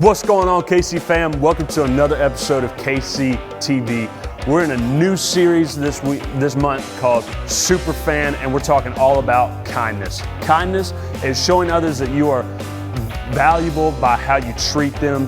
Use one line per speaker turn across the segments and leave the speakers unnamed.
What's going on, KC fam? Welcome to another episode of KC TV. We're in a new series this month called Super Fan, and we're talking all about kindness. Kindness is showing others that you are valuable by how you treat them,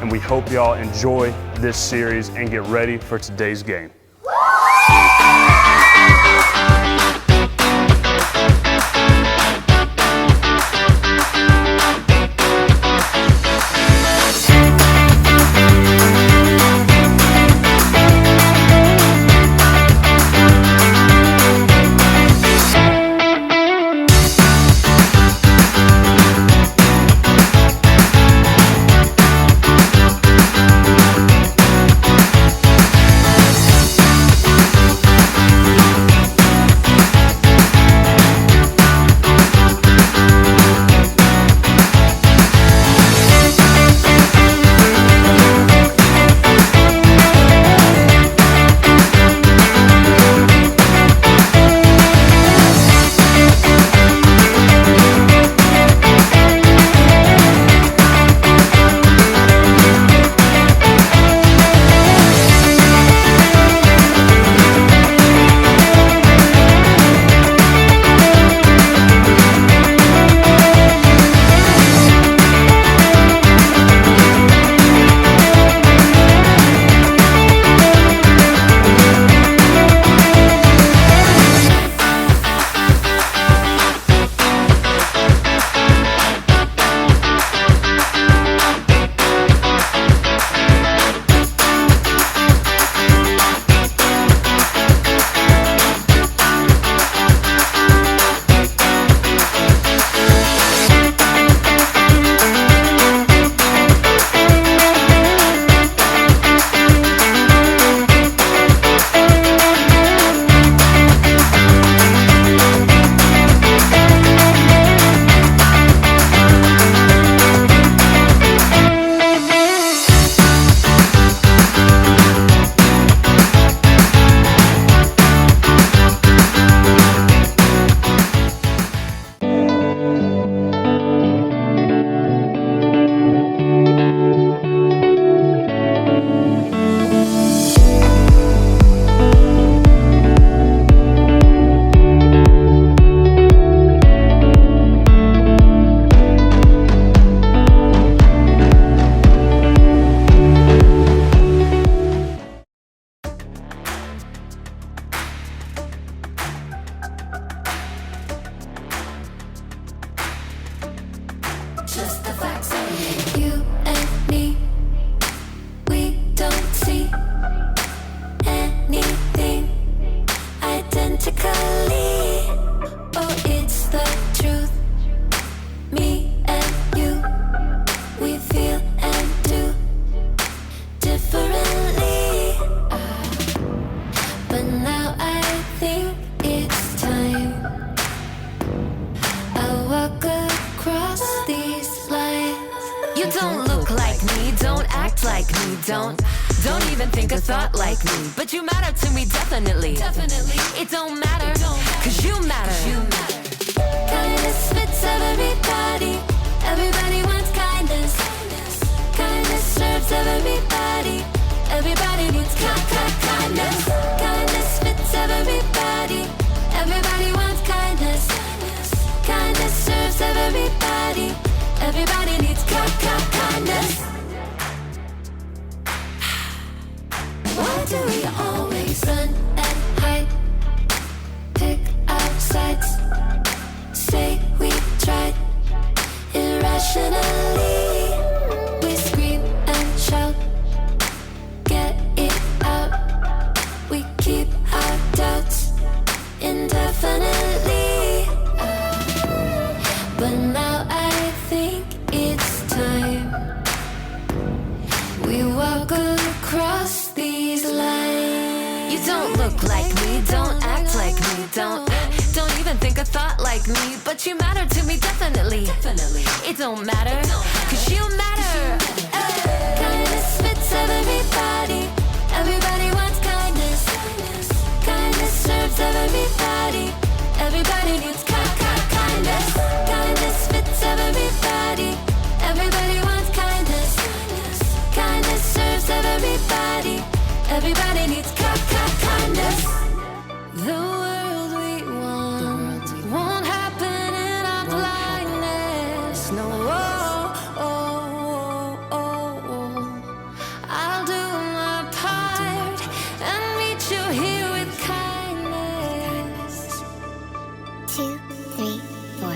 and we hope y'all enjoy this series and get ready for today's game.
Just the facts of it. You and me, we don't see anything identically. Oh, it's the truth. Me and you, we feel and do differently. But now I think it's time I walk across these lines.
You don't look like me, don't act like me, don't even think a thought like me. But you matter to me, definitely. It don't matter, cause you matter.
Kindness fits everybody. Everybody wants kindness. Kindness serves everybody. Everybody needs kindness. Kindness fits everybody. Everybody wants kindness. Kindness serves everybody. Everybody needs kindness. Why do we always run and hide? Pick our sides. Say we tried. Irrationally, we scream and shout. Get it out. We keep our doubts indefinitely. But now I think it's time we walk across these lines.
You don't look like me, don't act like me, don't even think a thought like me. But you matter to me, definitely. It don't matter, cause you matter.
Kindness fits everybody. Everybody wants kindness. Kindness serves everybody. Everybody needs kindness. Kindness fits everybody. Everybody wants kindness.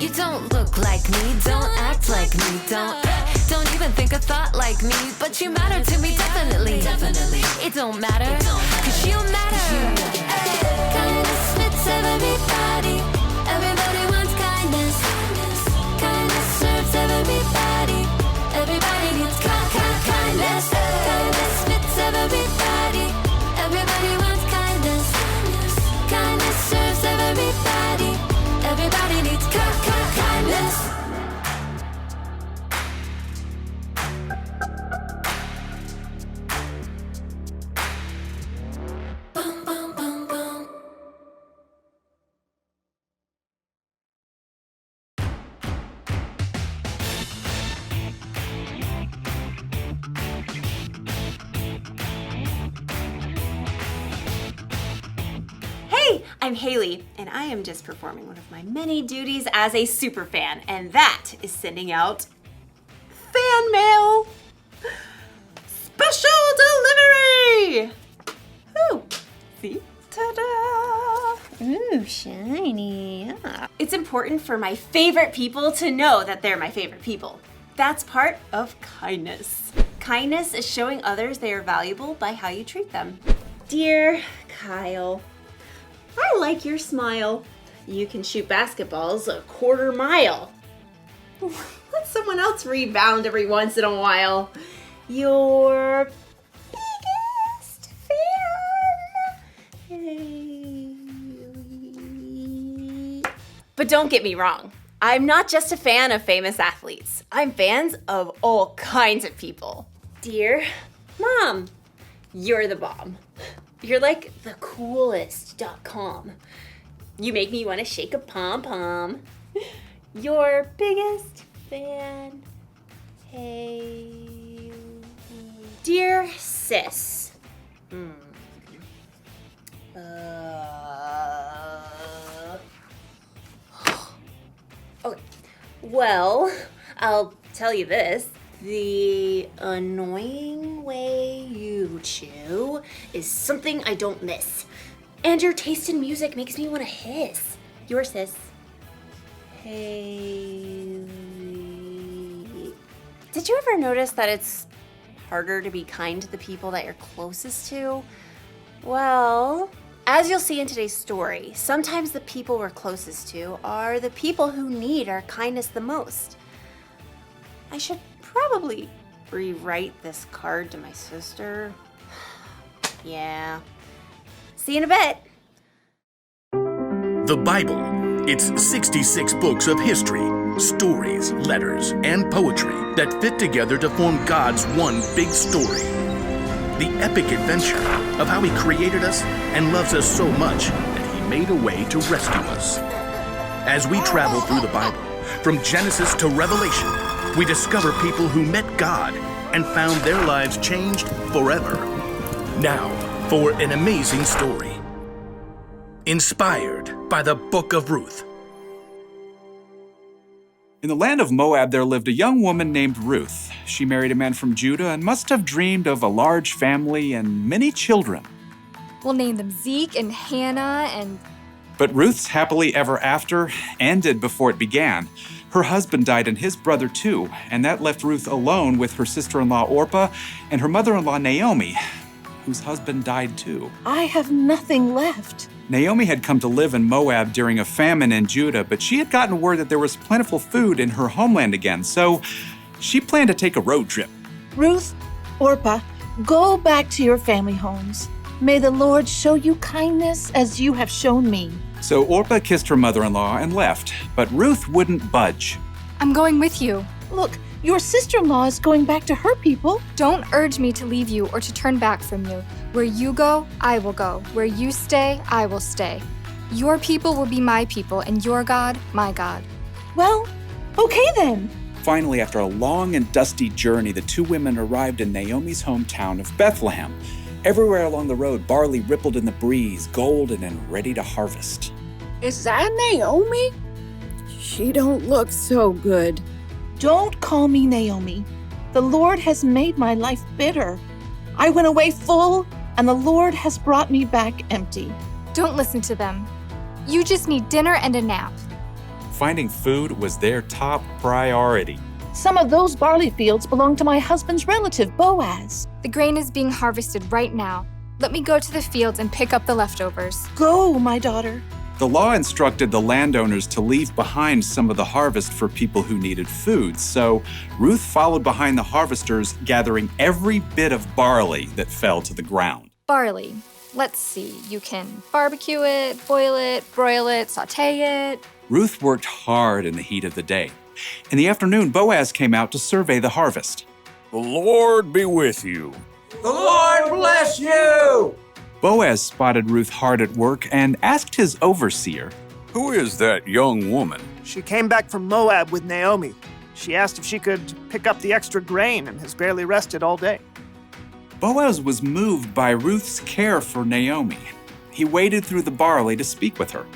You don't look like me, don't act like me, don't even think a thought like me, but you matter to me definitely. It don't matter, cause you matter.
Kindness fits everybody. Everybody wants kindness. Kindness serves everybody. Everybody needs kindness. Kindness fits everybody. Everybody wants kindness. Kindness serves everybody. Everybody needs kindness. Boom, boom, boom, boom.
Hey, I'm Haley, and I am just performing one of my many duties as a super fan, and that is sending out fan mail. Special delivery! Ooh, see? Ta-da!
Ooh, shiny. Yeah.
It's important for my favorite people to know that they're my favorite people. That's part of kindness. Kindness is showing others they are valuable by how you treat them. Dear Kyle, I like your smile. You can shoot basketballs a quarter mile. Let someone else rebound every once in a while. Your biggest fan. But don't get me wrong. I'm not just a fan of famous athletes. I'm fans of all kinds of people. Dear Mom, you're the bomb. You're like the coolest.com. You make me want to shake a pom-pom. Your biggest fan. Hey. Dear sis. Okay. Well, I'll tell you this. The annoying way you chew is something I don't miss. And your taste in music makes me want to hiss. Your sis. Hey. Did you ever notice that it's harder to be kind to the people that you're closest to? Well, as you'll see in today's story, sometimes the people we're closest to are the people who need our kindness the most. I should probably rewrite this card to my sister. Yeah. See you in a bit.
The Bible. It's 66 books of history, stories, letters, and poetry that fit together to form God's one big story. The epic adventure of how He created us and loves us so much that He made a way to rescue us. As we travel through the Bible, from Genesis to Revelation, we discover people who met God and found their lives changed forever. Now, for an amazing story. Inspired by the Book of Ruth.
In the land of Moab, there lived a young woman named Ruth. She married a man from Judah and must have dreamed of a large family and many children.
We'll name them Zeke and Hannah and...
But Ruth's happily ever after ended before it began. Her husband died and his brother too, and that left Ruth alone with her sister-in-law Orpah and her mother-in-law Naomi, whose husband died too.
I have nothing left.
Naomi had come to live in Moab during a famine in Judah, but she had gotten word that there was plentiful food in her homeland again, so she planned to take a road trip.
Ruth, Orpah, go back to your family homes. May the Lord show you kindness as you have shown me.
So Orpah kissed her mother-in-law and left, but Ruth wouldn't budge.
I'm going with you.
Look, your sister-in-law is going back to her people.
Don't urge me to leave you or to turn back from you. Where you go, I will go. Where you stay, I will stay. Your people will be my people, and your God, my God.
Well, okay then.
Finally, after a long and dusty journey, the two women arrived in Naomi's hometown of Bethlehem. Everywhere along the road, barley rippled in the breeze, golden and ready to harvest.
Is that Naomi? She don't look so good.
Don't call me Naomi. The Lord has made my life bitter. I went away full, and the Lord has brought me back empty.
Don't listen to them. You just need dinner and a nap.
Finding food was their top priority.
Some of those barley fields belong to my husband's relative, Boaz.
The grain is being harvested right now. Let me go to the fields and pick up the leftovers.
Go, my daughter.
The law instructed the landowners to leave behind some of the harvest for people who needed food, so Ruth followed behind the harvesters, gathering every bit of barley that fell to the ground.
Barley. Let's see. You can barbecue it, boil it, broil it, saute it.
Ruth worked hard in the heat of the day. In the afternoon, Boaz came out to survey the harvest.
The Lord be with you.
The Lord bless you!
Boaz spotted Ruth hard at work and asked his overseer,
Who is that young woman?
She came back from Moab with Naomi. She asked if she could pick up the extra grain and has barely rested all day.
Boaz was moved by Ruth's care for Naomi. He waded through the barley to speak with her.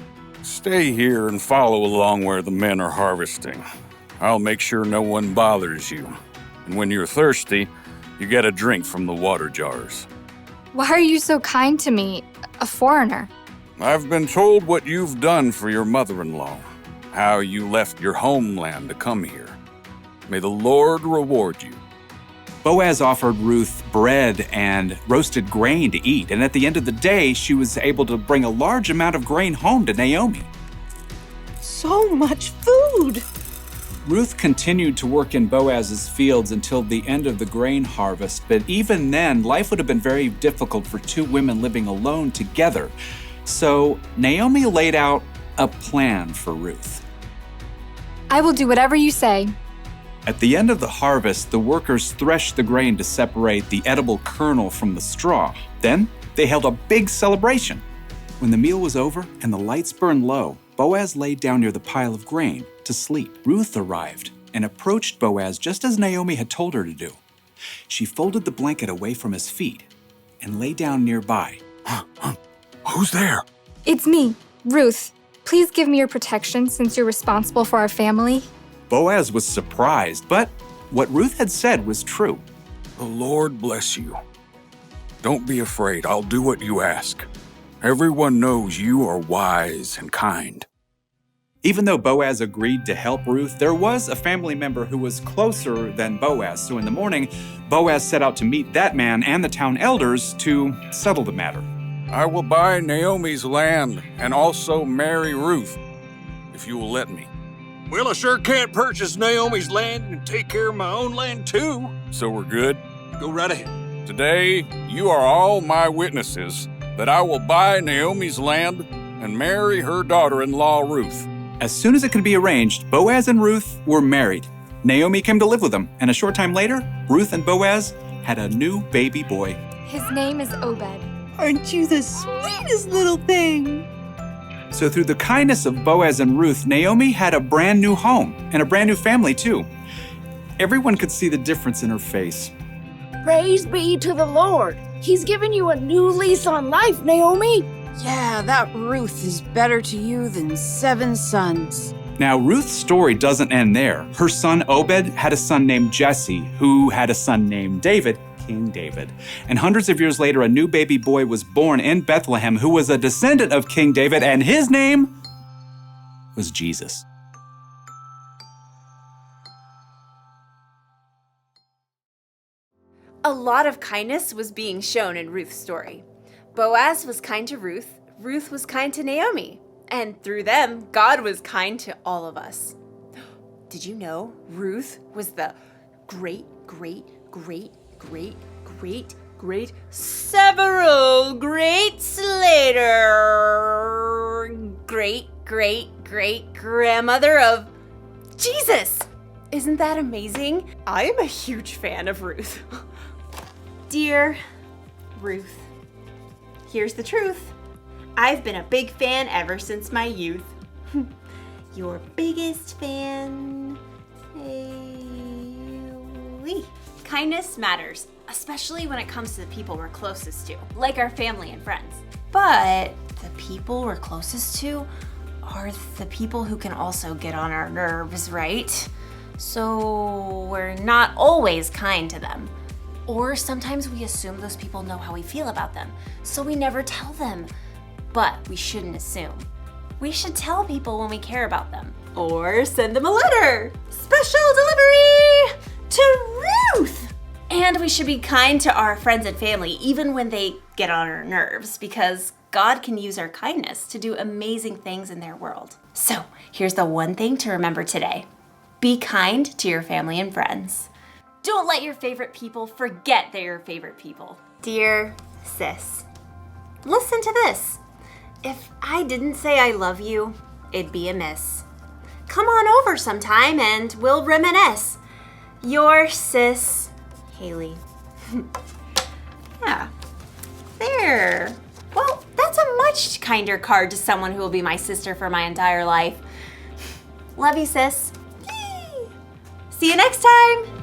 Stay here and follow along where the men are harvesting. I'll make sure no one bothers you. And when you're thirsty, you get a drink from the water jars.
Why are you so kind to me, a foreigner?
I've been told what you've done for your mother-in-law, how you left your homeland to come here. May the Lord reward you.
Boaz offered Ruth bread and roasted grain to eat, and at the end of the day, she was able to bring a large amount of grain home to Naomi.
So much food!
Ruth continued to work in Boaz's fields until the end of the grain harvest, but even then, life would have been very difficult for two women living alone together. So Naomi laid out a plan for Ruth.
I will do whatever you say.
At the end of the harvest, the workers threshed the grain to separate the edible kernel from the straw. Then they held a big celebration. When the meal was over and the lights burned low, Boaz laid down near the pile of grain to sleep. Ruth arrived and approached Boaz just as Naomi had told her to do. She folded the blanket away from his feet and lay down nearby.
Who's there?
It's me, Ruth. Please give me your protection since you're responsible for our family.
Boaz was surprised, but what Ruth had said was true.
The Lord bless you. Don't be afraid. I'll do what you ask. Everyone knows you are wise and kind.
Even though Boaz agreed to help Ruth, there was a family member who was closer than Boaz. So in the morning, Boaz set out to meet that man and the town elders to settle the matter.
I will buy Naomi's land and also marry Ruth, if you will let me.
Well, I sure can't purchase Naomi's land and take care of my own land too.
So we're good?
Go right ahead.
Today, you are all my witnesses that I will buy Naomi's land and marry her daughter-in-law, Ruth.
As soon as it could be arranged, Boaz and Ruth were married. Naomi came to live with them, and a short time later, Ruth and Boaz had a new baby boy.
His name is Obed.
Aren't you the sweetest little thing?
So through the kindness of Boaz and Ruth, Naomi had a brand new home and a brand new family too. Everyone could see the difference in her face.
Praise be to the Lord. He's given you a new lease on life, Naomi.
Yeah, that Ruth is better to you than 7 sons.
Now, Ruth's story doesn't end there. Her son Obed had a son named Jesse, who had a son named David, King David. And hundreds of years later, a new baby boy was born in Bethlehem who was a descendant of King David, and his name was Jesus.
A lot of kindness was being shown in Ruth's story. Boaz was kind to Ruth, Ruth was kind to Naomi, and through them, God was kind to all of us. Did you know Ruth was the several greats later great grandmother of Jesus? Isn't that amazing? I am a huge fan of Ruth. Dear Ruth, here's the truth. I've been a big fan ever since my youth. Your biggest fan. Kindness matters, especially when it comes to the people we're closest to, like our family and friends. But the people we're closest to are the people who can also get on our nerves, right? So we're not always kind to them. Or sometimes we assume those people know how we feel about them, so we never tell them. But we shouldn't assume. We should tell people when we care about them. Or send them a letter. Special delivery to Ruth! And we should be kind to our friends and family, even when they get on our nerves, because God can use our kindness to do amazing things in their world. So here's the one thing to remember today. Be kind to your family and friends. Don't let your favorite people forget they're your favorite people. Dear sis, listen to this. If I didn't say I love you, it'd be amiss. Come on over sometime and we'll reminisce. Your sis, Haley. Yeah, there. Well, that's a much kinder card to someone who will be my sister for my entire life. Love you, sis. Yay. See you next time.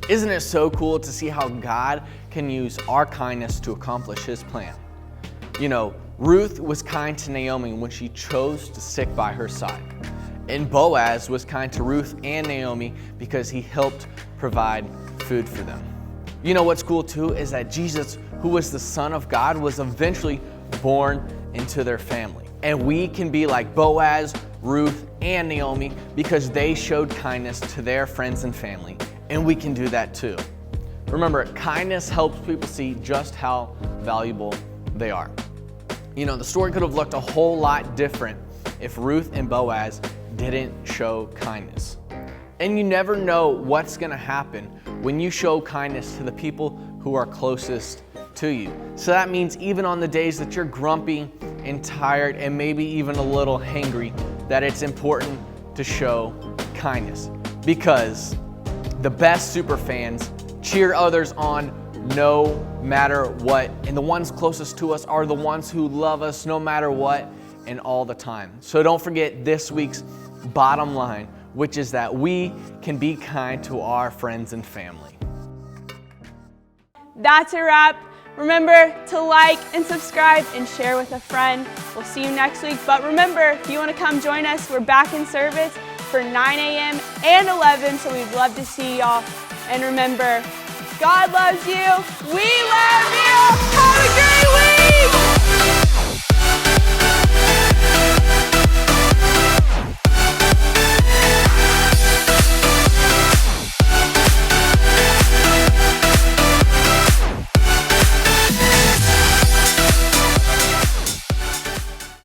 Isn't it so cool to see how God can use our kindness to accomplish His plan? You know, Ruth was kind to Naomi when she chose to stick by her side. And Boaz was kind to Ruth and Naomi because he helped provide food for them. You know what's cool too is that Jesus, who was the Son of God, was eventually born into their family. And we can be like Boaz, Ruth, and Naomi because they showed kindness to their friends and family. And we can do that too. Remember, kindness helps people see just how valuable they are. You know, the story could have looked a whole lot different if Ruth and Boaz didn't show kindness. And you never know what's gonna happen when you show kindness to the people who are closest to you. So that means even on the days that you're grumpy and tired and maybe even a little hangry, that it's important to show kindness. Because the best super fans cheer others on no matter what. And the ones closest to us are the ones who love us no matter what and all the time. So don't forget this week's bottom line, which is that we can be kind to our friends and family.
That's a wrap. Remember to like and subscribe and share with a friend. We'll see you next week. But remember, if you want to come join us, we're back in service for 9 a.m. and 11, so we'd love to see y'all. And remember, God loves you. We love you. Have a great week.